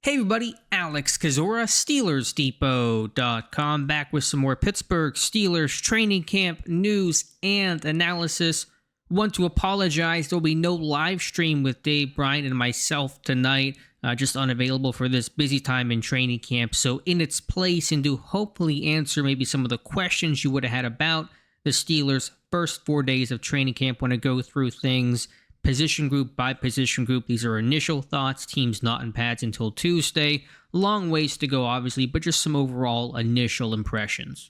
Hey everybody, Alex Kazora, SteelersDepot.com, back with some more Pittsburgh Steelers training camp news and analysis. Want to apologize, there'll be no live stream with Dave Bryant and myself tonight, just unavailable for this busy time in training camp. So in its place, and to hopefully answer maybe some of the questions you would have had about the Steelers' first 4 days of training camp, want to go through things position group by position group. These are initial thoughts, teams not in pads until Tuesday. Long ways to go, obviously, but just some overall initial impressions.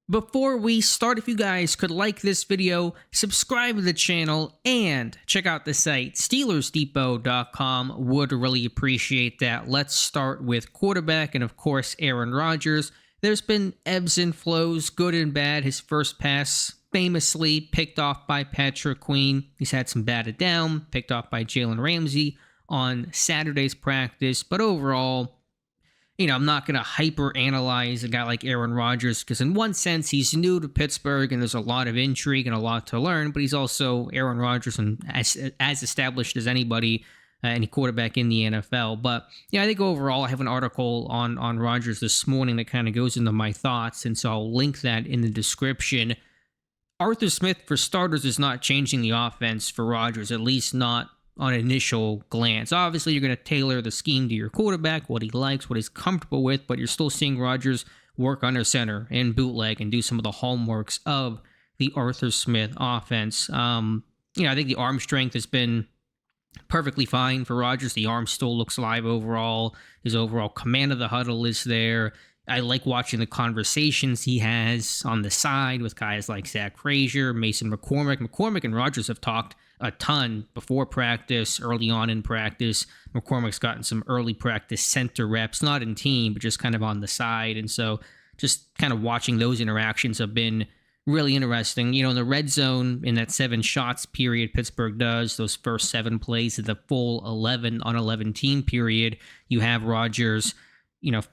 Before we start, if you guys could like this video, subscribe to the channel, and check out the site, SteelersDepot.com. Would really appreciate that. Let's start with quarterback, and of course, Aaron Rodgers. There's been ebbs and flows, good and bad. His first pass famously picked off by Patrick Queen. He's had some batted down, picked off by Jalen Ramsey on Saturday's practice. But overall, I'm not going to hyper-analyze a guy like Aaron Rodgers because in one sense, he's new to Pittsburgh and there's a lot of intrigue and a lot to learn, but he's also Aaron Rodgers and as established as anybody, any quarterback in the NFL. But I think overall, I have an article on Rodgers this morning that kind of goes into my thoughts, and so I'll link that in the description. Arthur Smith, for starters, is not changing the offense for Rodgers, at least not on initial glance. Obviously, you're going to tailor the scheme to your quarterback, what he likes, what he's comfortable with, but you're still seeing Rodgers work under center and bootleg and do some of the hallmarks of the Arthur Smith offense. I think the arm strength has been perfectly fine for Rodgers. The arm still looks live overall. His overall command of the huddle is there. I like watching the conversations he has on the side with guys like Zach Frazier, Mason McCormick. McCormick and Rodgers have talked a ton before practice, early on in practice. McCormick's gotten some early practice center reps, not in team, but just kind of on the side. And so just kind of watching those interactions have been really interesting. In the red zone, in that 7 shots period Pittsburgh does, those first 7 plays of the full 11-on-11 team period, you have Rodgers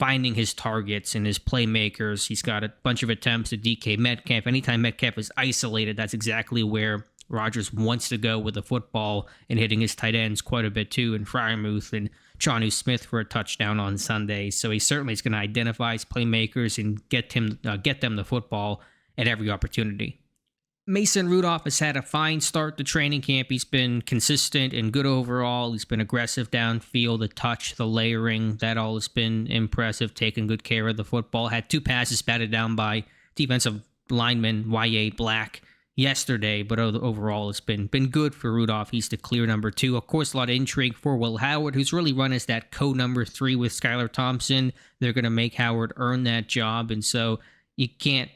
finding his targets and his playmakers. He's got a bunch of attempts at DK Metcalf. Anytime Metcalf is isolated, that's exactly where Rodgers wants to go with the football, and hitting his tight ends quite a bit too, and Freiermuth and Jonnu Smith for a touchdown on Sunday. So he certainly is going to identify his playmakers and get them the football at every opportunity. Mason Rudolph has had a fine start to training camp. He's been consistent and good overall. He's been aggressive downfield, the touch, the layering, that all has been impressive, taking good care of the football. Had 2 passes batted down by defensive lineman Y.A. Black yesterday, but overall it's been good for Rudolph. He's the clear number 2. Of course, a lot of intrigue for Will Howard, who's really run as that co-number 3 with Skylar Thompson. They're going to make Howard earn that job, and so you can't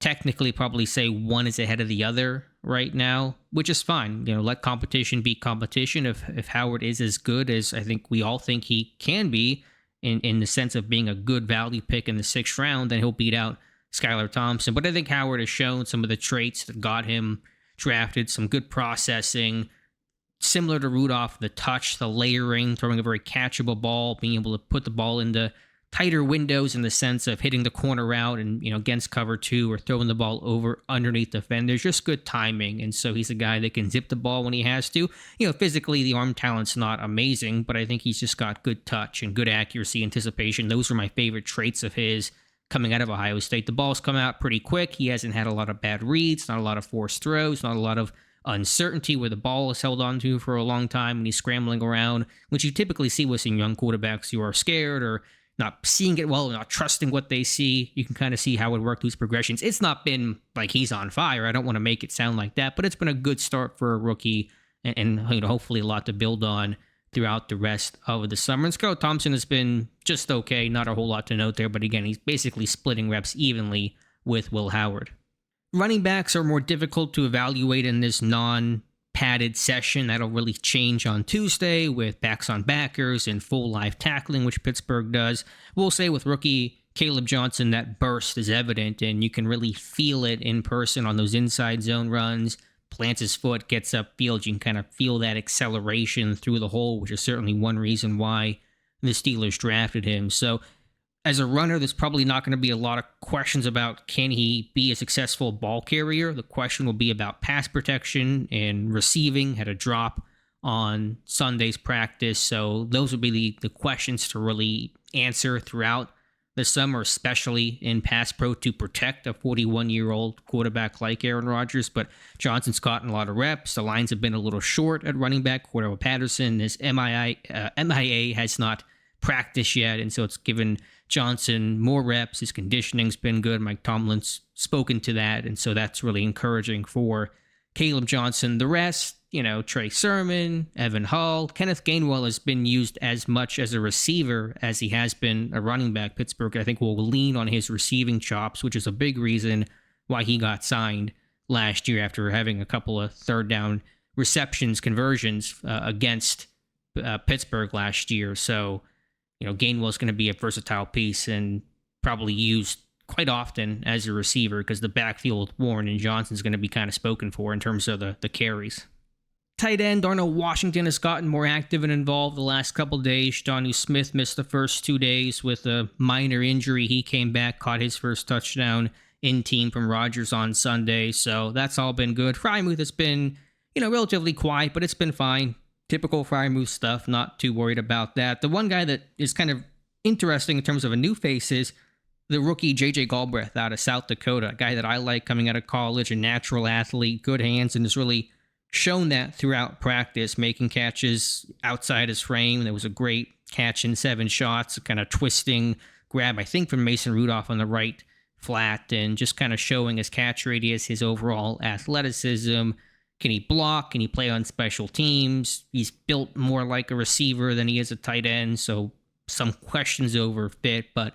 technically probably say one is ahead of the other right now, which is fine. Let competition be competition. If Howard is as good as I think we all think he can be in the sense of being a good value pick in the 6th round, then he'll beat out Skylar Thompson. But I think Howard has shown some of the traits that got him drafted, some good processing, similar to Rudolph, the touch, the layering, throwing a very catchable ball, being able to put the ball into tighter windows in the sense of hitting the corner route and, against cover 2 or throwing the ball over underneath defenders, just good timing. And so he's a guy that can zip the ball when he has to. Physically, the arm talent's not amazing, but I think he's just got good touch and good accuracy, anticipation. Those are my favorite traits of his coming out of Ohio State. The ball's come out pretty quick. He hasn't had a lot of bad reads, not a lot of forced throws, not a lot of uncertainty where the ball is held onto for a long time and he's scrambling around, which you typically see with some young quarterbacks who are scared or not seeing it well, not trusting what they see. You can kind of see how it worked these progressions. It's not been like he's on fire. I don't want to make it sound like that, but it's been a good start for a rookie and hopefully a lot to build on throughout the rest of the summer. And Skylar Thompson has been just okay. Not a whole lot to note there, but again, he's basically splitting reps evenly with Will Howard. Running backs are more difficult to evaluate in this non-padded session. That'll really change on Tuesday with backs on backers and full live tackling, which Pittsburgh does. We'll say with rookie Caleb Johnson, that burst is evident, and you can really feel it in person on those inside zone runs. Plants his foot, gets upfield. You can kind of feel that acceleration through the hole, which is certainly one reason why the Steelers drafted him. So as a runner, there's probably not going to be a lot of questions about can he be a successful ball carrier. The question will be about pass protection and receiving. Had a drop on Sunday's practice. So those would be the questions to really answer throughout the summer, especially in pass pro, to protect a 41-year-old quarterback like Aaron Rodgers. But Johnson's gotten a lot of reps. The lines have been a little short at running back. Cordell Patterson, his MIA has not practiced yet, and so it's given Johnson more reps. His conditioning's been good. Mike Tomlin's spoken to that, and so that's really encouraging for Caleb Johnson. The rest, Trey Sermon, Evan Hull, Kenneth Gainwell has been used as much as a receiver as he has been a running back. Pittsburgh, I think, will lean on his receiving chops, which is a big reason why he got signed last year after having a couple of third down receptions conversions against Pittsburgh last year. So, Gainwell's going to be a versatile piece and probably used quite often as a receiver because the backfield with Warren and Johnson's going to be kind of spoken for in terms of the carries. Tight end Darnell Washington has gotten more active and involved the last couple days. Jonnu Smith missed the first 2 days with a minor injury. He came back, caught his first touchdown in team from Rodgers on Sunday, so that's all been good. Freiermuth has been, relatively quiet, but it's been fine. Typical Freiermuth stuff, not too worried about that. The one guy that is kind of interesting in terms of a new face is the rookie J.J. Galbraith out of South Dakota, a guy that I like coming out of college, a natural athlete, good hands, and has really shown that throughout practice, making catches outside his frame. There was a great catch in 7 shots, a kind of twisting grab, I think, from Mason Rudolph on the right flat, and just kind of showing his catch radius, his overall athleticism. Can he block? Can he play on special teams? He's built more like a receiver than he is a tight end, so some questions over fit, but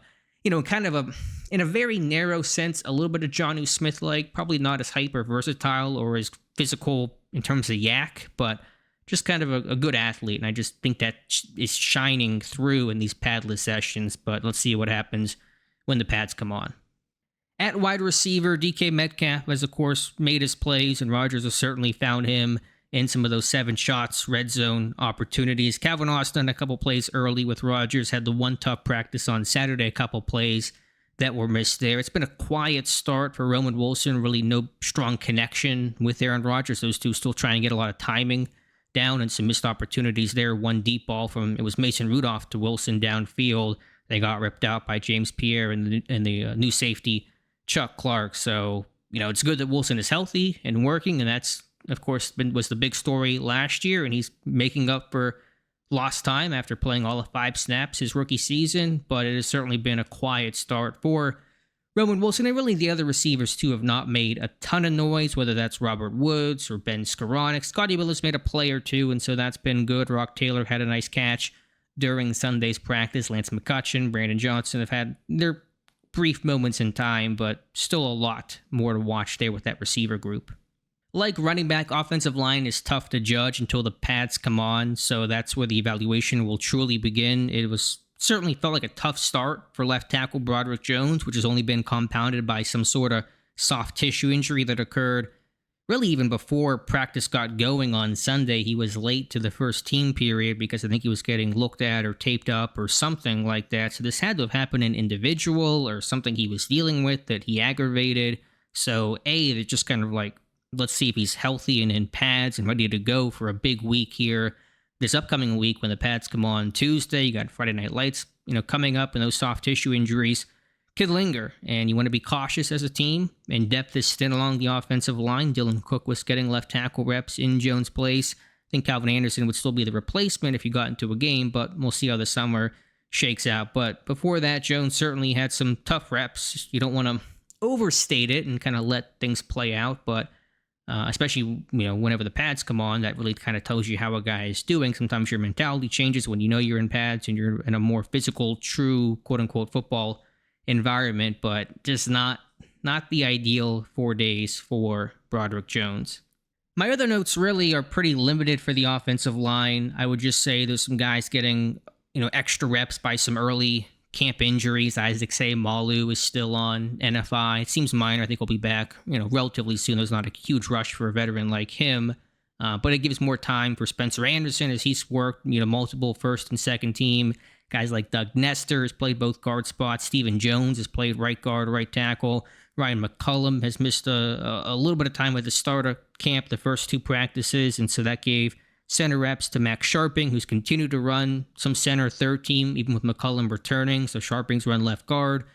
kind of in a very narrow sense, a little bit of Jonnu Smith-like, probably not as hyper versatile or as physical in terms of yak, but just kind of a good athlete, and I just think that is shining through in these padless sessions, but let's see what happens when the pads come on. At wide receiver, DK Metcalf has, of course, made his plays, and Rodgers has certainly found him in some of those 7 shots, red zone opportunities. Calvin Austin, a couple plays early with Rodgers, had the one tough practice on Saturday, a couple plays that were missed there. It's been a quiet start for Roman Wilson, really no strong connection with Aaron Rodgers. Those two still trying to get a lot of timing down and some missed opportunities there. One deep ball from, it was Mason Rudolph to Wilson downfield. They got ripped out by James Pierre and the new safety, Chuck Clark. So, it's good that Wilson is healthy and working, and that's, of course, was the big story last year, and he's making up for lost time after playing all of 5 snaps his rookie season, but it has certainly been a quiet start for Roman Wilson, and really the other receivers, too, have not made a ton of noise, whether that's Robert Woods or Ben Skoranek. Scotty Willis made a play or two, and so that's been good. Rock Taylor had a nice catch during Sunday's practice. Lance McCutcheon, Brandon Johnson have had their brief moments in time, but still a lot more to watch there with that receiver group. Like running back, offensive line is tough to judge until the pads come on, so that's where the evaluation will truly begin. It was certainly felt like a tough start for left tackle Broderick Jones, which has only been compounded by some sort of soft tissue injury that occurred really even before practice got going on Sunday. He was late to the first team period because I think he was getting looked at or taped up or something like that. So this had to have happened in individual or something he was dealing with that he aggravated. So it just kind of like, let's see if he's healthy and in pads and ready to go for a big week here this upcoming week when the pads come on Tuesday. You got Friday Night Lights, coming up, and those soft tissue injuries could linger, and you want to be cautious as a team, and depth is thin along the offensive line. Dylan Cook was getting left tackle reps in Jones' place. I think Calvin Anderson would still be the replacement if you got into a game, but we'll see how the summer shakes out. But before that, Jones certainly had some tough reps. You don't want to overstate it and kind of let things play out, but especially, whenever the pads come on, that really kind of tells you how a guy is doing. Sometimes your mentality changes when you know you're in pads and you're in a more physical, true, quote-unquote, football environment, but just not the ideal 4 days for Broderick Jones. My other notes really are pretty limited for the offensive line. I would just say there's some guys getting, extra reps by some early camp injuries. Isaac Seumalo is still on NFI. It seems minor. I think he'll be back, relatively soon. There's not a huge rush for a veteran like him, but it gives more time for Spencer Anderson as he's worked, multiple first and second team. Guys like Doug Nestor has played both guard spots. Stephen Jones has played right guard, right tackle. Ryan McCullum has missed a little bit of time at the start of camp, the first 2 practices, and so that gave center reps to Max Sharping, who's continued to run some center third team, even with McCullum returning. So Sharping's run left guard,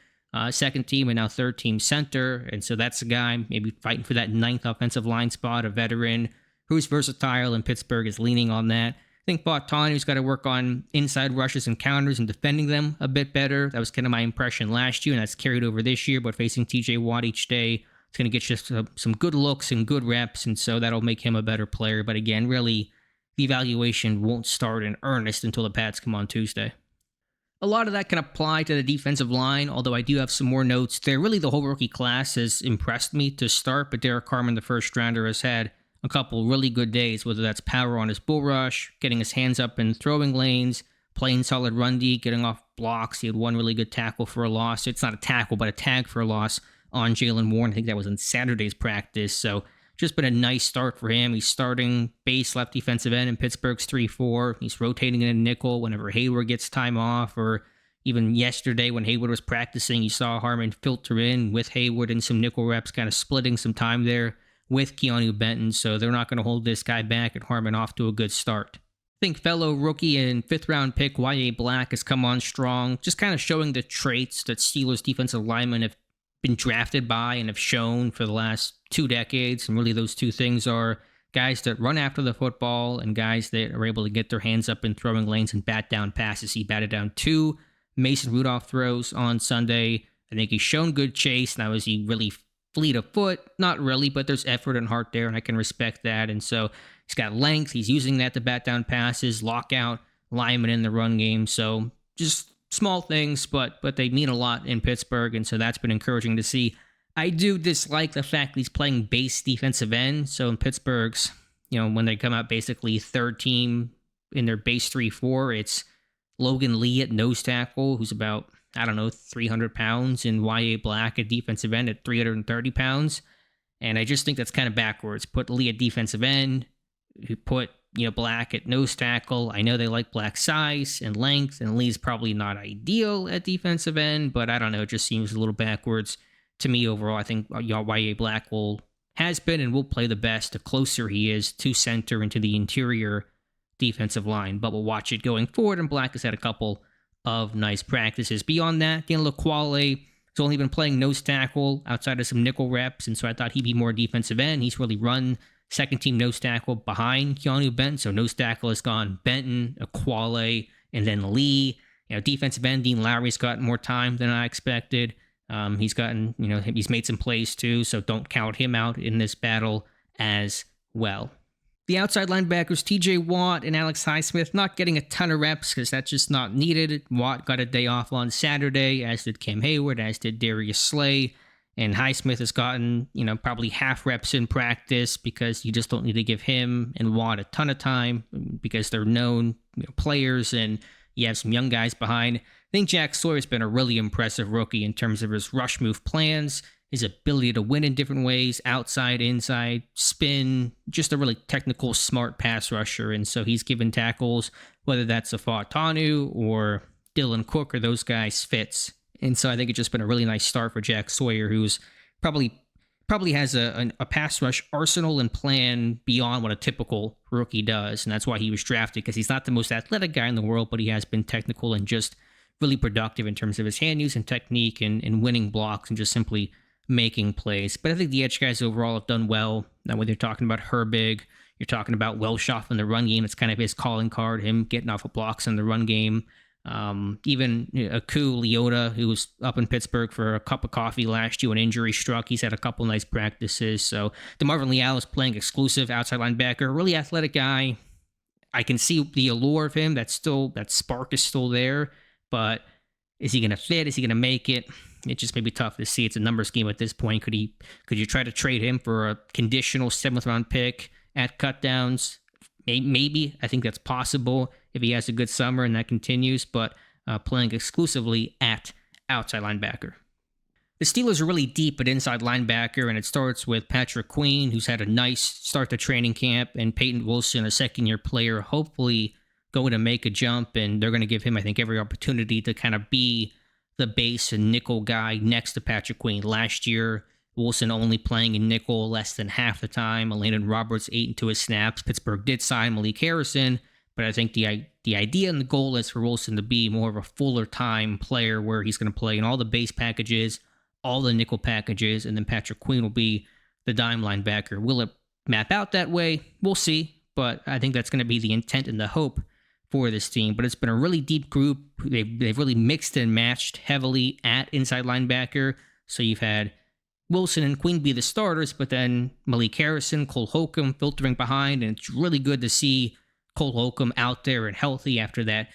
second team, and now third team center. And so that's a guy maybe fighting for that ninth offensive line spot, a veteran who's versatile, and Pittsburgh is leaning on that. I think Bartani's got to work on inside rushes and counters and defending them a bit better. That was kind of my impression last year, and that's carried over this year. But facing TJ Watt each day, it's going to get you some good looks and good reps, and so that'll make him a better player. But again, really, the evaluation won't start in earnest until the pads come on Tuesday. A lot of that can apply to the defensive line, although I do have some more notes there. Really, the whole rookie class has impressed me to start, but Derek Carman, the first rounder, has had a couple really good days, whether that's power on his bull rush, getting his hands up in throwing lanes, playing solid run D, getting off blocks. He had one really good tackle for a loss. It's not a tackle, but a tag for a loss on Jalen Warren. I think that was in Saturday's practice. So just been a nice start for him. He's starting base left defensive end in Pittsburgh's 3-4. He's rotating in a nickel whenever Hayward gets time off, or even yesterday when Hayward was practicing, you saw Harmon filter in with Hayward in some nickel reps, kind of splitting some time there with Keanu Benton, so they're not going to hold this guy back, and Harmon off to a good start. I think fellow rookie and fifth-round pick Y.A. Black has come on strong, just kind of showing the traits that Steelers defensive linemen have been drafted by and have shown for the last 2 decades, and really those two things are guys that run after the football and guys that are able to get their hands up in throwing lanes and bat down passes. He batted down 2 Mason Rudolph throws on Sunday. I think he's shown good chase. Now, is he really fleet of foot? Not really, but there's effort and heart there, and I can respect that. And so he's got length. He's using that to bat down passes, lock out linemen in the run game. So just small things, but they mean a lot in Pittsburgh, and so that's been encouraging to see. I do dislike the fact that he's playing base defensive end. So in Pittsburgh's, when they come out basically third team in their base 3-4, it's Logan Lee at nose tackle, who's about 300 pounds, and Y.A. Black at defensive end at 330 pounds. And I just think that's kind of backwards. Put Lee at defensive end, you put, Black at nose tackle. I know they like Black's size and length, and Lee's probably not ideal at defensive end, but I don't know, it just seems a little backwards to me overall. I think Y.A. Black has been and will play the best the closer he is to center into the interior defensive line, but we'll watch it going forward, and Black has had a couple of nice practices. Beyond that, Dan LaQuale has only been playing nose tackle outside of some nickel reps, and so I thought he'd be more defensive end. He's really run second team nose tackle behind Keanu Benton, so nose tackle has gone Benton, LaQuale, and then Lee. Defensive end, Dean Lowry's gotten more time than I expected. He's gotten, he's made some plays too, so don't count him out in this battle as well. The outside linebackers, TJ Watt and Alex Highsmith, not getting a ton of reps because that's just not needed. Watt got a day off on Saturday, as did Cam Hayward, as did Darius Slay. And Highsmith has gotten, probably half reps in practice because you just don't need to give him and Watt a ton of time because they're known players and you have some young guys behind. I think Jack Sawyer's been a really impressive rookie in terms of his rush move plans, his ability to win in different ways, outside, inside, spin, just a really technical, smart pass rusher. And so he's given tackles, whether that's a Fautanu or Dylan Cook or those guys, fits. And so I think it's just been a really nice start for Jack Sawyer, who's probably has a pass rush arsenal and plan beyond what a typical rookie does. And that's why he was drafted, because he's not the most athletic guy in the world, but he has been technical and just really productive in terms of his hand use and technique and winning blocks and just simply making plays. But I think the edge guys overall have done well. Now, whether you're talking about Herbig, you're talking about Welshoff in the run game, it's kind of his calling card, him getting off of blocks in the run game. Even Aku Leota, who was up in Pittsburgh for a cup of coffee last year when injury struck, he's had a couple nice practices. So DeMarvin Leal is playing exclusive outside linebacker, really athletic guy. I can see the allure of him. That spark is still there, but is he going to fit? Is he going to make it? It just may be tough to see. It's a numbers game at this point. Could you try to trade him for a conditional 7th round pick at cutdowns? Maybe. I think that's possible if he has a good summer and that continues, but playing exclusively at outside linebacker. The Steelers are really deep at inside linebacker, and it starts with Patrick Queen, who's had a nice start to training camp, and Peyton Wilson, a second-year player, hopefully going to make a jump, and they're going to give him, I think, every opportunity to kind of be the base and nickel guy next to Patrick Queen. Last year, Wilson only playing in nickel less than half the time. Landon Roberts 8 into his snaps. Pittsburgh did sign Malik Harrison, but I think the idea and the goal is for Wilson to be more of a fuller time player where he's going to play in all the base packages, all the nickel packages, and then Patrick Queen will be the dime linebacker. Will it map out that way? We'll see, but I think that's going to be the intent and the hope for this team. But it's been a really deep group. They've really mixed and matched heavily at inside linebacker. So you've had Wilson and Queen be the starters, but then Malik Harrison, Cole Holcomb filtering behind, and it's really good to see Cole Holcomb out there and healthy after that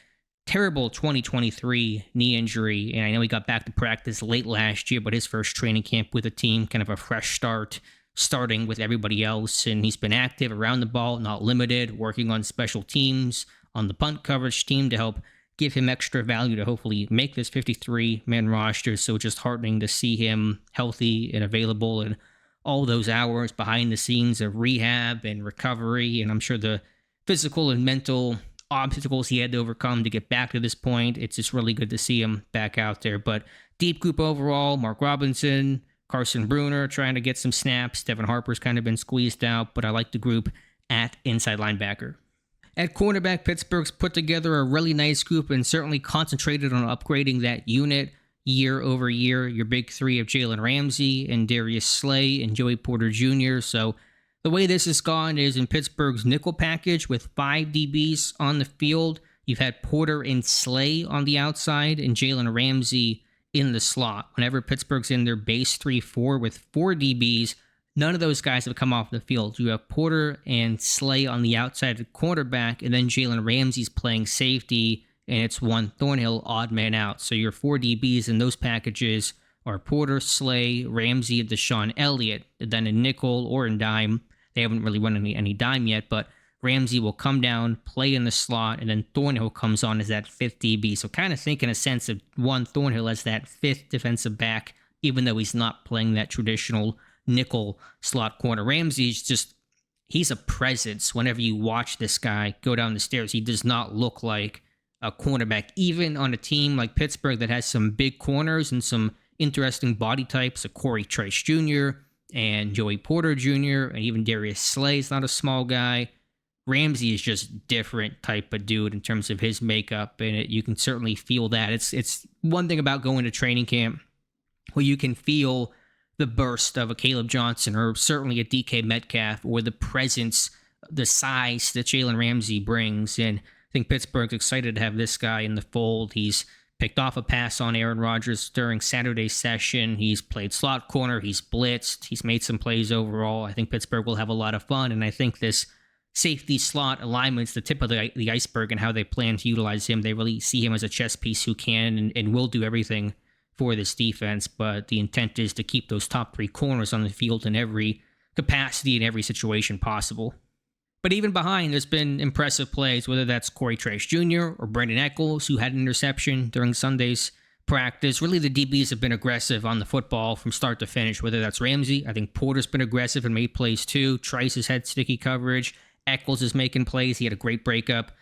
terrible 2023 knee injury. And I know he got back to practice late last year, but his first training camp with the team, kind of a fresh start, starting with everybody else. And he's been active around the ball, not limited, working on special teams, on the punt coverage team to help give him extra value to hopefully make this 53-man roster. So just heartening to see him healthy and available, and all those hours behind the scenes of rehab and recovery. And I'm sure the physical and mental obstacles he had to overcome to get back to this point. It's just really good to see him back out there. But deep group overall, Mark Robinson, Carson Bruner trying to get some snaps. Devin Harper's kind of been squeezed out, but I like the group at inside linebacker. At cornerback, Pittsburgh's put together a really nice group and certainly concentrated on upgrading that unit year over year. Your big three of Jalen Ramsey and Darius Slay and Joey Porter Jr. So the way this has gone is in Pittsburgh's nickel package with 5 DBs on the field. You've had Porter and Slay on the outside and Jalen Ramsey in the slot. Whenever Pittsburgh's in their base 3-4 with 4 DBs, none of those guys have come off the field. You have Porter and Slay on the outside of cornerback, and then Jalen Ramsey's playing safety, and it's one Thornhill odd man out. So your 4 DBs in those packages are Porter, Slay, Ramsey, and Deshaun Elliott. And then in nickel or in dime, they haven't really run any dime yet, but Ramsey will come down, play in the slot, and then Thornhill comes on as that 5th DB. So kind of think in a sense of one Thornhill as that 5th defensive back, even though he's not playing that traditional nickel slot corner. Ramsey's just, he's a presence. Whenever you watch this guy go down the stairs, he does not look like a cornerback, even on a team like Pittsburgh that has some big corners and some interesting body types, a Corey Trice Jr. and Joey Porter Jr. and even Darius Slay's not a small guy. Ramsey is just different type of dude in terms of his makeup, and you can certainly feel that. It's one thing about going to training camp where you can feel the burst of a Caleb Johnson or certainly a DK Metcalf, or the presence, the size that Jalen Ramsey brings. And I think Pittsburgh's excited to have this guy in the fold. He's picked off a pass on Aaron Rodgers during Saturday's session. He's played slot corner. He's blitzed. He's made some plays overall. I think Pittsburgh will have a lot of fun, and I think this safety slot alignment's the tip of the iceberg and how they plan to utilize him. They really see him as a chess piece who can and will do everything for this defense, but the intent is to keep those top 3 corners on the field in every capacity in every situation possible. But even behind, there's been impressive plays, whether that's Corey Trice Jr. or Brandon Echols, who had an interception during Sunday's practice. Really, the DBs have been aggressive on the football from start to finish, whether that's Ramsey. I think Porter's been aggressive and made plays too. Trice has had sticky coverage. Echols is making plays. He had a great breakup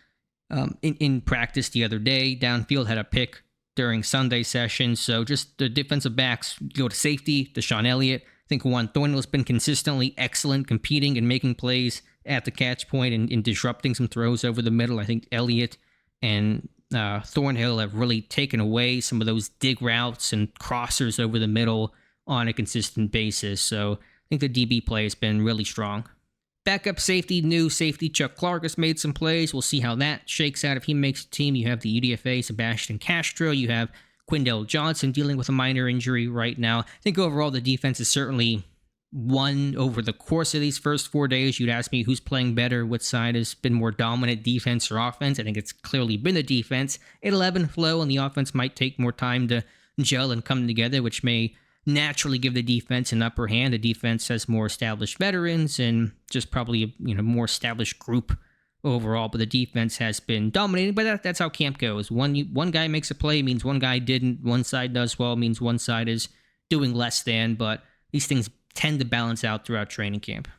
in practice the other day. Downfield had a pick during Sunday session. So just the defensive backs go to safety. Deshaun Elliott. I think Juan Thornhill has been consistently excellent, competing and making plays at the catch point and disrupting some throws over the middle. I think Elliott and Thornhill have really taken away some of those dig routes and crossers over the middle on a consistent basis. So I think the DB play has been really strong. Backup safety, new safety Chuck Clark has made some plays. We'll see how that shakes out if he makes the team. You have the UDFA Sebastian Castro. You have Quindell Johnson dealing with a minor injury right now. I think overall the defense is certainly won over the course of these first 4 days. You'd ask me who's playing better, which side has been more dominant, defense or offense. I think it's clearly been the defense. It'll ebb and flow, and the offense might take more time to gel and come together, which may naturally give the defense an upper hand. The defense has more established veterans and just probably a more established group overall, but the defense has been dominating. But that's how camp goes. One guy makes a play means one guy didn't. One side does well means one side is doing less than. But these things tend to balance out throughout training camp.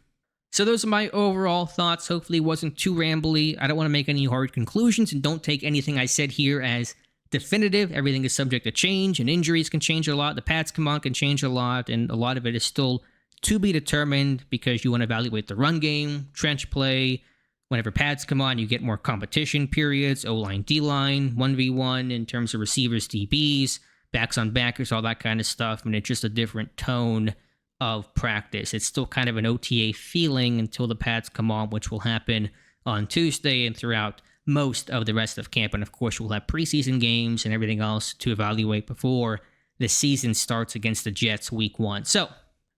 So those are my overall thoughts. Hopefully it wasn't too rambly. I don't want to make any hard conclusions, and don't take anything I said here as definitive. Everything is subject to change, and injuries can change a lot. The pads come on can change a lot, and a lot of it is still to be determined because you want to evaluate the run game, trench play. Whenever pads come on, you get more competition periods, O-line, D-line, 1v1 in terms of receivers, DBs, backs on backers, all that kind of stuff. And it's just a different tone of practice. It's still kind of an OTA feeling until the pads come on, which will happen on Tuesday and throughout most of the rest of camp. And of course, we'll have preseason games and everything else to evaluate before the season starts against the Jets week 1. So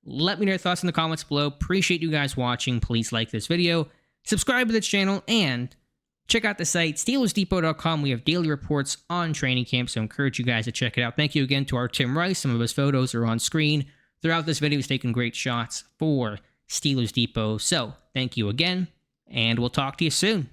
let me know your thoughts in the comments below. Appreciate you guys watching. Please like this video, subscribe to the channel, and check out the site, SteelersDepot.com. We have daily reports on training camp, so I encourage you guys to check it out. Thank you again to our Tim Rice. Some of his photos are on screen throughout this video. He's taking great shots for Steelers Depot. So thank you again, and we'll talk to you soon.